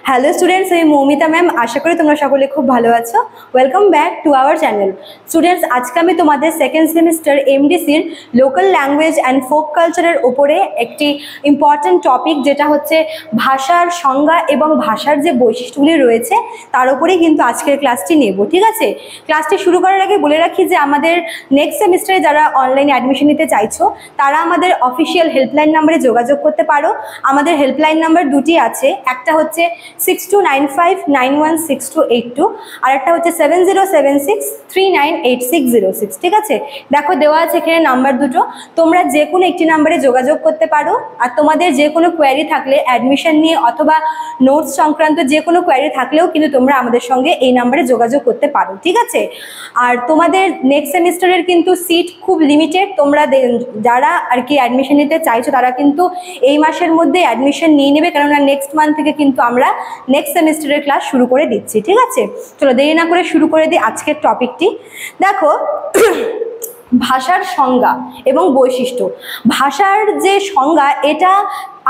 Hello students, আমি Moumita ma'am. আশা করি তোমরা সকলে খুব ভালো আছো। Welcome back to our channel. Students, আজকে আমি তোমাদের সেকেন্ড সেমিস্টার এমডিসির লোকাল ল্যাঙ্গুয়েজ অ্যান্ড ফোক কালচারের উপরে একটি ইম্পর্ট্যান্ট টপিক, যেটা হচ্ছে ভাষার সংজ্ঞা এবং ভাষার যে বৈশিষ্ট্যগুলি রয়েছে তার উপরেই কিন্তু আজকের ক্লাসটি নেব। ঠিক আছে, ক্লাসটি শুরু করার আগে বলে রাখি যে আমাদের নেক্সট সেমিস্টারে যারা অনলাইনে অ্যাডমিশন নিতে চাইছো তারা আমাদের অফিসিয়াল হেল্পলাইন নাম্বারে যোগাযোগ করতে পারো। আমাদের হেল্পলাইন নাম্বার দুটি আছে, একটা হচ্ছে 6295916282 আর একটা হচ্ছে 7076398606। ঠিক আছে, দেখো দেওয়া আছে এখানে নাম্বার দুটো, তোমরা যে কোনো একটি নাম্বারে যোগাযোগ করতে পারো। আর তোমাদের যে কোনো কোয়ারি থাকলে অ্যাডমিশন নিয়ে অথবা নোটস সংক্রান্ত যে কোনো কোয়ারি থাকলেও কিন্তু তোমরা আমাদের সঙ্গে এই নাম্বারে যোগাযোগ করতে পারো। ঠিক আছে, আর তোমাদের নেক্সট সেমিস্টারের কিন্তু সিট খুব লিমিটেড। তোমরা যারা আর কি অ্যাডমিশন নিতে চাইছো তারা কিন্তু এই মাসের মধ্যে অ্যাডমিশন নিয়ে নেবে, কেননা নেক্সট মান্থ থেকে কিন্তু আমরা নেক্সট সেমিস্টারের ক্লাস শুরু করে দিচ্ছি। ঠিক আছে, চলো দেরি না করে শুরু করে দিই আজকের টপিকটি। দেখো, ভাষার সংজ্ঞা এবং বৈশিষ্ট্য। ভাষার যে সংজ্ঞা, এটা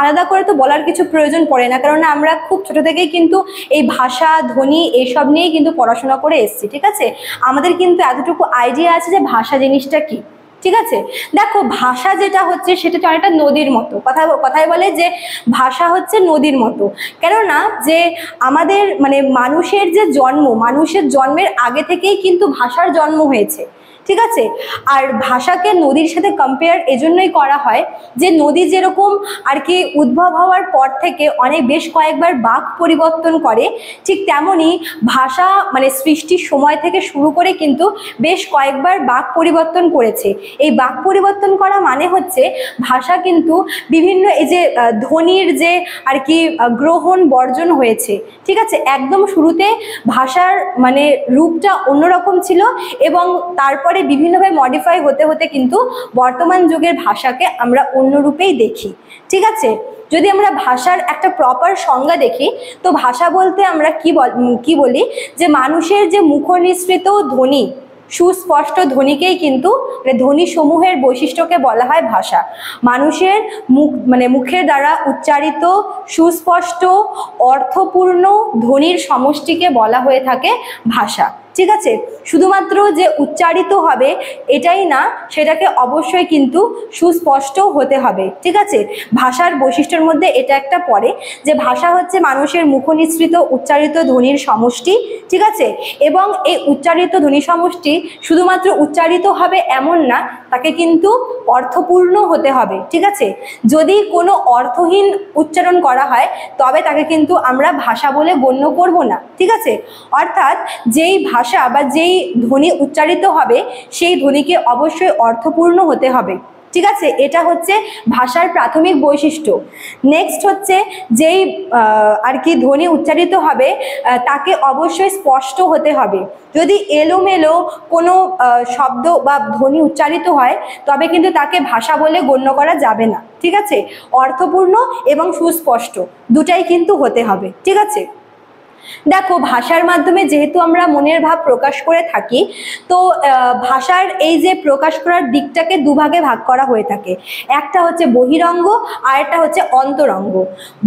আলাদা করে তো বলার কিছু প্রয়োজন পড়ে না, কারণ আমরা খুব ছোট থেকেই কিন্তু এই ভাষা, ধ্বনি এইসব নিয়েই কিন্তু পড়াশোনা করে এসেছি। ঠিক আছে, আমাদের কিন্তু এতটুকু আইডিয়া আছে যে ভাষা জিনিসটা কি। ঠিক আছে, দেখো ভাষা যেটা হচ্ছে সেটা তো অনেকটা নদীর মতো। কথায় বলে যে ভাষা হচ্ছে নদীর মতো, কেননা যে আমাদের মানে মানুষের যে জন্ম, মানুষের জন্মের আগে থেকেই কিন্তু ভাষার জন্ম হয়েছে। ঠিক আছে, আর ভাষাকে নদীর সাথে কম্পেয়ার এজন্যই করা হয় যে নদী যেরকম আর কি উদ্ভব হওয়ার পর থেকে অনেক বেশ কয়েকবার বাঁক পরিবর্তন করে, ঠিক তেমনই ভাষা মানে সৃষ্টির সময় থেকে শুরু করে কিন্তু বেশ কয়েকবার বাঁক পরিবর্তন করেছে। এই বাঁক পরিবর্তন করা মানে হচ্ছে ভাষা কিন্তু বিভিন্ন এই যে ধ্বনির যে আর কি গ্রহণ বর্জন হয়েছে। ঠিক আছে, একদম শুরুতে ভাষার মানে রূপটা অন্যরকম ছিল এবং তারপরে বিভিন্নভাবে মডিফাই হতে হতে কিন্তু বর্তমান যুগের ভাষাকে আমরা অন্য রূপেই দেখি। ঠিক আছে, যদি আমরা ভাষার একটা প্রপার সংজ্ঞা দেখি, তো ভাষা বলতে আমরা কি বলি যে মানুষের যে মুখনিসৃত ধ্বনি, সুস্পষ্ট ধ্বনিকেই কিন্তু ধ্বনি সমূহের বৈশিষ্ট্যকে বলা হয় ভাষা। মানুষের মুখের দ্বারা উচ্চারিত সুস্পষ্ট অর্থপূর্ণ ধ্বনির সমষ্টিকে বলা হয়ে থাকে ভাষা। ঠিক আছে, শুধুমাত্র যে উচ্চারিত হবে এটাই না, সেটাকে অবশ্যই কিন্তু সুস্পষ্ট হতে হবে। ঠিক আছে, ভাষার বৈশিষ্ট্যের মধ্যে এটা একটা পড়ে যে ভাষা হচ্ছে মানুষের মুখনিসৃত উচ্চারিত ধ্বনির সমষ্টি। ঠিক আছে, এবং এই উচ্চারিত ধ্বনি সমষ্টি শুধুমাত্র উচ্চারিত হবে এমন না, তাকে কিন্তু অর্থপূর্ণ হতে হবে। ঠিক আছে, যদি কোনো অর্থহীন উচ্চারণ করা হয় তবে তাকে কিন্তু আমরা ভাষা বলে গণ্য করব না। ঠিক আছে, অর্থাৎ যেই ভাষা বা যেই ধ্বনি উচ্চারিত হবে সেই ধ্বনিকে অবশ্যই অর্থপূর্ণ হতে হবে। ঠিক আছে, এটা হচ্ছে ভাষার প্রাথমিক বৈশিষ্ট্য। নেক্সট হচ্ছে যেই আর কি ধ্বনি উচ্চারিত হবে তাকে অবশ্যই স্পষ্ট হতে হবে। যদি এলোমেলো কোনো শব্দ বা ধ্বনি উচ্চারিত হয় তবে কিন্তু তাকে ভাষা বলে গণ্য করা যাবে না। ঠিক আছে, অর্থপূর্ণ এবং সুস্পষ্ট দুটাই কিন্তু হতে হবে। ঠিক আছে, দেখো ভাষার মাধ্যমে যেহেতু আমরা মনের ভাব প্রকাশ করে থাকি, তো ভাষার এই যে প্রকাশ করার দিকটাকে দুভাগে ভাগ করা হয়ে থাকে। একটা হচ্ছে বহিরঙ্গ আর একটা হচ্ছে অন্তরঙ্গ।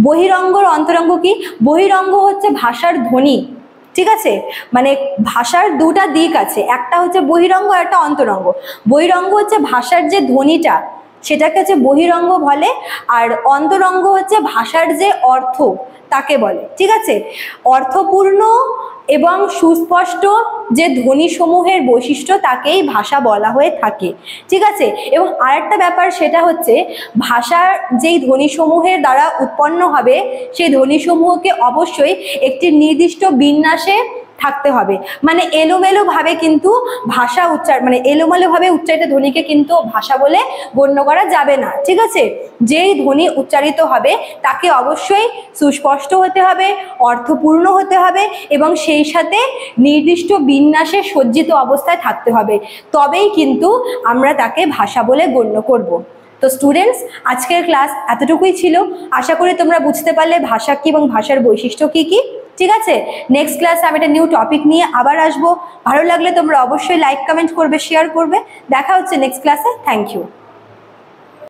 বহিরঙ্গ অন্তরঙ্গ কি? বহিরঙ্গ হচ্ছে ভাষার ধ্বনি। ঠিক আছে, মানে ভাষার দুটা দিক আছে, একটা হচ্ছে বহিরঙ্গ আর একটা অন্তরঙ্গ। বহিরঙ্গ হচ্ছে ভাষার যে ধ্বনিটা, সেটাকে হচ্ছে বহিরঙ্গ বলে, আর অন্তরঙ্গ হচ্ছে ভাষার যে অর্থ তাকে বলে। ঠিক আছে, অর্থপূর্ণ এবং সুস্পষ্ট যে ধ্বনিসমূহের বৈশিষ্ট্য তাকেই ভাষা বলা হয়ে থাকে। ঠিক আছে, এবং আরেকটা ব্যাপার সেটা হচ্ছে ভাষার যেই ধ্বনিসমূহের দ্বারা উৎপন্ন হবে সেই ধ্বনিসমূহকে অবশ্যই একটি নির্দিষ্ট বিন্যাসে থাকতে হবে। মানে এলোমেলোভাবে কিন্তু ভাষা এলোমেলোভাবে উচ্চারিত ধ্বনিকে কিন্তু ভাষা বলে গণ্য করা যাবে না। ঠিক আছে, যেই ধ্বনি উচ্চারিত হবে তাকে অবশ্যই সুস্পষ্ট হতে হবে, অর্থপূর্ণ হতে হবে এবং সেই সাথে নির্দিষ্ট বিন্যাসে সজ্জিত অবস্থায় থাকতে হবে, তবেই কিন্তু আমরা তাকে ভাষা বলে গণ্য করব। তো স্টুডেন্টস, আজকের ক্লাস এতটুকুই ছিল। আশা করি তোমরা বুঝতে পারলে ভাষা কি এবং ভাষার বৈশিষ্ট্য কি কি। ঠিক আছে, নেক্সট ক্লাসে আমি একটা নিউ টপিক নিয়ে আবার আসবো। ভালো লাগলে তোমরা অবশ্যই লাইক, কমেন্ট করবে, শেয়ার করবে। দেখা হচ্ছে নেক্সট ক্লাসে। Thank you.